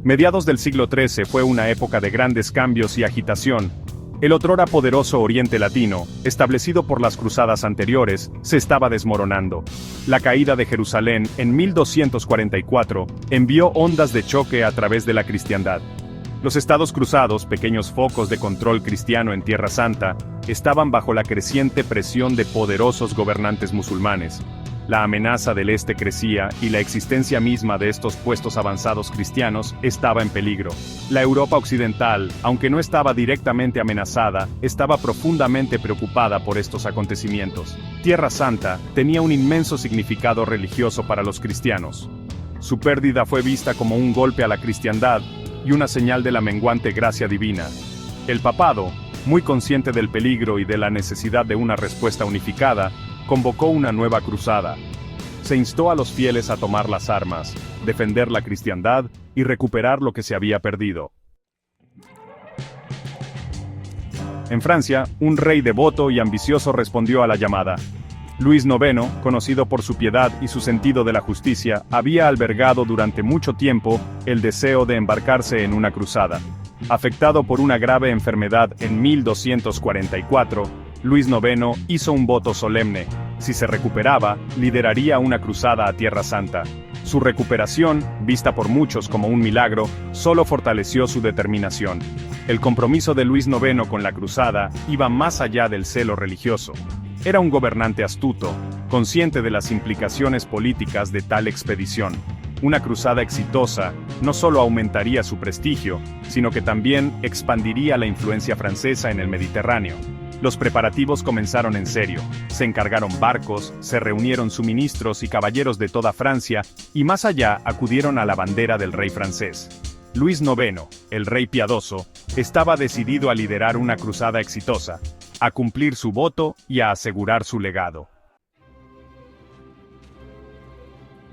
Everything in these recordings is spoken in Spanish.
Mediados del siglo XIII fue una época de grandes cambios y agitación. El otrora poderoso Oriente Latino, establecido por las cruzadas anteriores, se estaba desmoronando. La caída de Jerusalén en 1244 envió ondas de choque a través de la cristiandad. Los estados cruzados, pequeños focos de control cristiano en Tierra Santa, estaban bajo la creciente presión de poderosos gobernantes musulmanes. La amenaza del este crecía y la existencia misma de estos puestos avanzados cristianos estaba en peligro. La Europa occidental, aunque no estaba directamente amenazada, estaba profundamente preocupada por estos acontecimientos. Tierra Santa tenía un inmenso significado religioso para los cristianos. Su pérdida fue vista como un golpe a la cristiandad y una señal de la menguante gracia divina. El papado, muy consciente del peligro y de la necesidad de una respuesta unificada, convocó una nueva cruzada. Se instó a los fieles a tomar las armas, defender la cristiandad y recuperar lo que se había perdido. En Francia, un rey devoto y ambicioso respondió a la llamada. Luis IX, conocido por su piedad y su sentido de la justicia, había albergado durante mucho tiempo el deseo de embarcarse en una cruzada. Afectado por una grave enfermedad en 1244, Luis IX hizo un voto solemne. Si se recuperaba, lideraría una cruzada a Tierra Santa. Su recuperación, vista por muchos como un milagro, solo fortaleció su determinación. El compromiso de Luis IX con la cruzada iba más allá del celo religioso. Era un gobernante astuto, consciente de las implicaciones políticas de tal expedición. Una cruzada exitosa no solo aumentaría su prestigio, sino que también expandiría la influencia francesa en el Mediterráneo. Los preparativos comenzaron en serio. Se encargaron barcos, se reunieron suministros y caballeros de toda Francia, y más allá acudieron a la bandera del rey francés. Luis IX, el rey piadoso, estaba decidido a liderar una cruzada exitosa, a cumplir su voto y a asegurar su legado.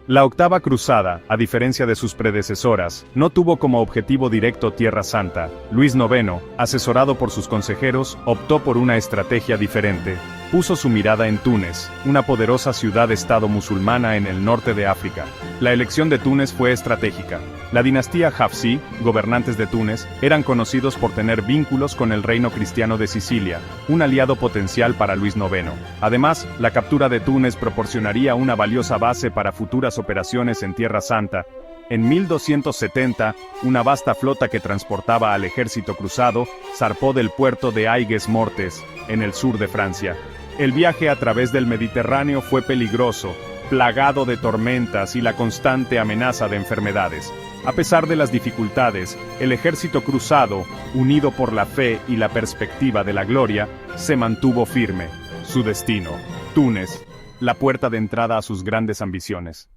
La octava cruzada, a diferencia de sus predecesoras, no tuvo como objetivo directo Tierra Santa. Luis IX, asesorado por sus consejeros, optó por una estrategia diferente. Puso su mirada en Túnez, una poderosa ciudad-estado musulmana en el norte de África. La elección de Túnez fue estratégica. La dinastía Hafsí, gobernantes de Túnez, eran conocidos por tener vínculos con el reino cristiano de Sicilia, un aliado potencial para Luis IX. Además, la captura de Túnez proporcionaría una valiosa base para futuras operaciones en Tierra Santa. En 1270, una vasta flota que transportaba al ejército cruzado zarpó del puerto de Aigues-Mortes, en el sur de Francia. El viaje a través del Mediterráneo fue peligroso, plagado de tormentas y la constante amenaza de enfermedades. A pesar de las dificultades, el ejército cruzado, unido por la fe y la perspectiva de la gloria, se mantuvo firme. Su destino, Túnez, la puerta de entrada a sus grandes ambiciones.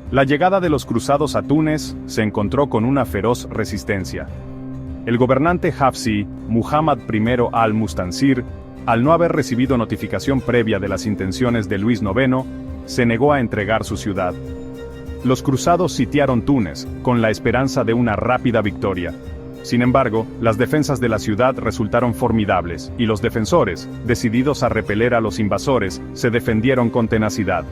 La llegada de los cruzados a Túnez se encontró con una feroz resistencia. El gobernante Hafsí, Muhammad I al-Mustansir, al no haber recibido notificación previa de las intenciones de Luis IX, se negó a entregar su ciudad. Los cruzados sitiaron Túnez, con la esperanza de una rápida victoria. Sin embargo, las defensas de la ciudad resultaron formidables, y los defensores, decididos a repeler a los invasores, se defendieron con tenacidad.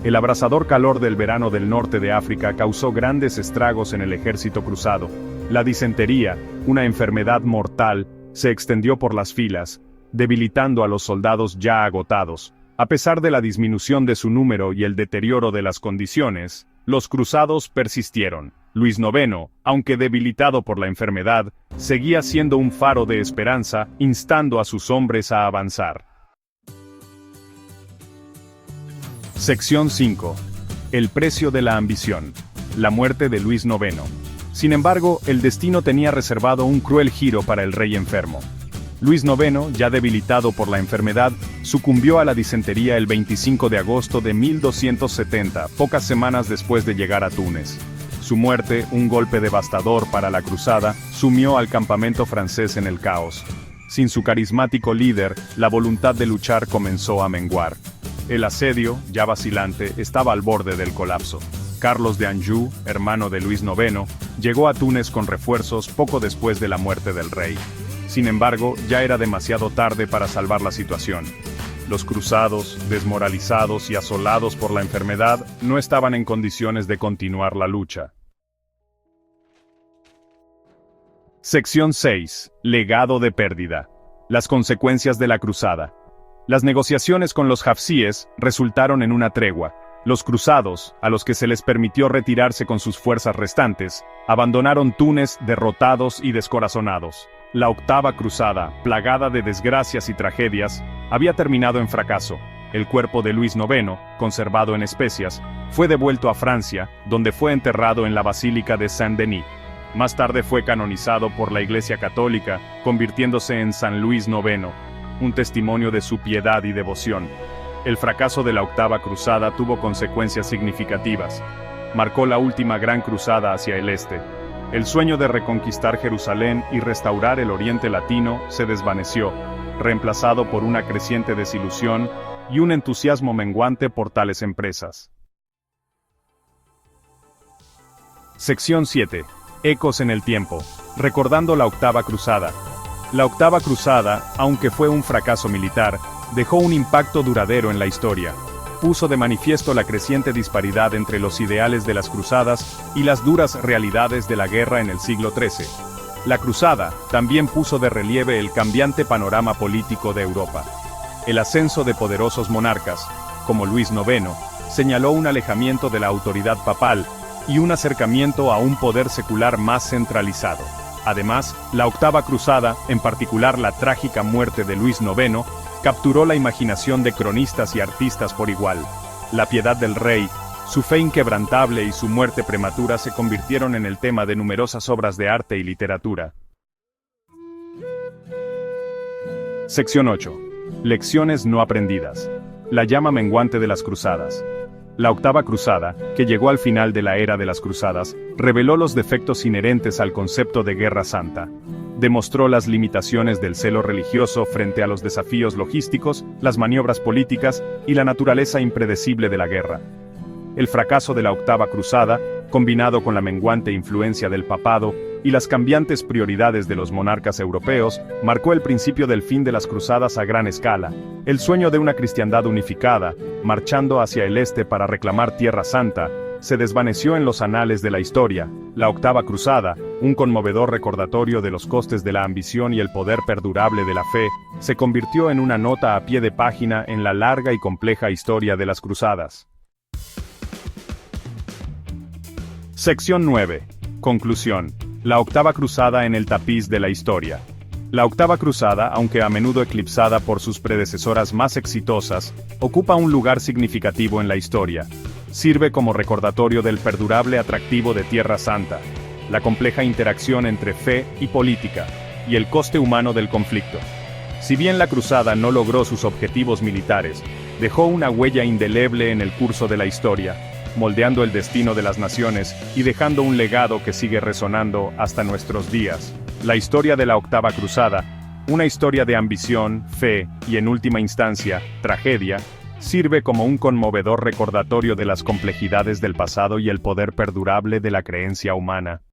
El abrasador calor del verano del norte de África causó grandes estragos en el ejército cruzado. La disentería, una enfermedad mortal, se extendió por las filas, debilitando a los soldados ya agotados. A pesar de la disminución de su número y el deterioro de las condiciones, los cruzados persistieron. Luis IX, aunque debilitado por la enfermedad, seguía siendo un faro de esperanza, instando a sus hombres a avanzar. Sección 5. El precio de la ambición. La muerte de Luis IX. Sin embargo, el destino tenía reservado un cruel giro para el rey enfermo. Luis IX, ya debilitado por la enfermedad, sucumbió a la disentería el 25 de agosto de 1270, pocas semanas después de llegar a Túnez. Su muerte, un golpe devastador para la cruzada, sumió al campamento francés en el caos. Sin su carismático líder, la voluntad de luchar comenzó a menguar. El asedio, ya vacilante, estaba al borde del colapso. Carlos de Anjou, hermano de Luis IX, llegó a Túnez con refuerzos poco después de la muerte del rey. Sin embargo, ya era demasiado tarde para salvar la situación. Los cruzados, desmoralizados y asolados por la enfermedad, no estaban en condiciones de continuar la lucha. Sección 6. Legado de pérdida. Las consecuencias de la cruzada. Las negociaciones con los hafsíes resultaron en una tregua. Los cruzados, a los que se les permitió retirarse con sus fuerzas restantes, abandonaron Túnez derrotados y descorazonados. La octava cruzada, plagada de desgracias y tragedias, había terminado en fracaso. El cuerpo de Luis IX, conservado en especias, fue devuelto a Francia, donde fue enterrado en la Basílica de Saint-Denis. Más tarde fue canonizado por la Iglesia Católica, convirtiéndose en San Luis IX, un testimonio de su piedad y devoción. El fracaso de la octava cruzada tuvo consecuencias significativas. Marcó la última gran cruzada hacia el este. El sueño de reconquistar Jerusalén y restaurar el Oriente Latino se desvaneció, reemplazado por una creciente desilusión y un entusiasmo menguante por tales empresas. Sección 7. Ecos en el tiempo. Recordando la octava cruzada. La octava cruzada, aunque fue un fracaso militar, dejó un impacto duradero en la historia. Puso de manifiesto la creciente disparidad entre los ideales de las cruzadas y las duras realidades de la guerra en el siglo XIII. La cruzada también puso de relieve el cambiante panorama político de Europa. El ascenso de poderosos monarcas, como Luis IX, señaló un alejamiento de la autoridad papal y un acercamiento a un poder secular más centralizado. Además, la octava cruzada, en particular la trágica muerte de Luis IX, capturó la imaginación de cronistas y artistas por igual. La piedad del rey, su fe inquebrantable y su muerte prematura se convirtieron en el tema de numerosas obras de arte y literatura. Sección 8. Lecciones no aprendidas. La llama menguante de las cruzadas. La octava cruzada, que llegó al final de la era de las cruzadas, reveló los defectos inherentes al concepto de guerra santa. Demostró las limitaciones del celo religioso frente a los desafíos logísticos, las maniobras políticas y la naturaleza impredecible de la guerra. El fracaso de la octava cruzada, combinado con la menguante influencia del papado y las cambiantes prioridades de los monarcas europeos, marcó el principio del fin de las cruzadas a gran escala, el sueño de una cristiandad unificada, marchando hacia el este para reclamar Tierra Santa, se desvaneció en los anales de la historia. La octava cruzada, un conmovedor recordatorio de los costes de la ambición y el poder perdurable de la fe, se convirtió en una nota a pie de página en la larga y compleja historia de las cruzadas. Sección 9. Conclusión. La octava cruzada en el tapiz de la historia. La octava cruzada, aunque a menudo eclipsada por sus predecesoras más exitosas, ocupa un lugar significativo en la historia. Sirve como recordatorio del perdurable atractivo de Tierra Santa, la compleja interacción entre fe y política, y el coste humano del conflicto. Si bien la cruzada no logró sus objetivos militares, dejó una huella indeleble en el curso de la historia, moldeando el destino de las naciones y dejando un legado que sigue resonando hasta nuestros días. La historia de la octava cruzada, una historia de ambición, fe y en última instancia, tragedia, sirve como un conmovedor recordatorio de las complejidades del pasado y el poder perdurable de la creencia humana.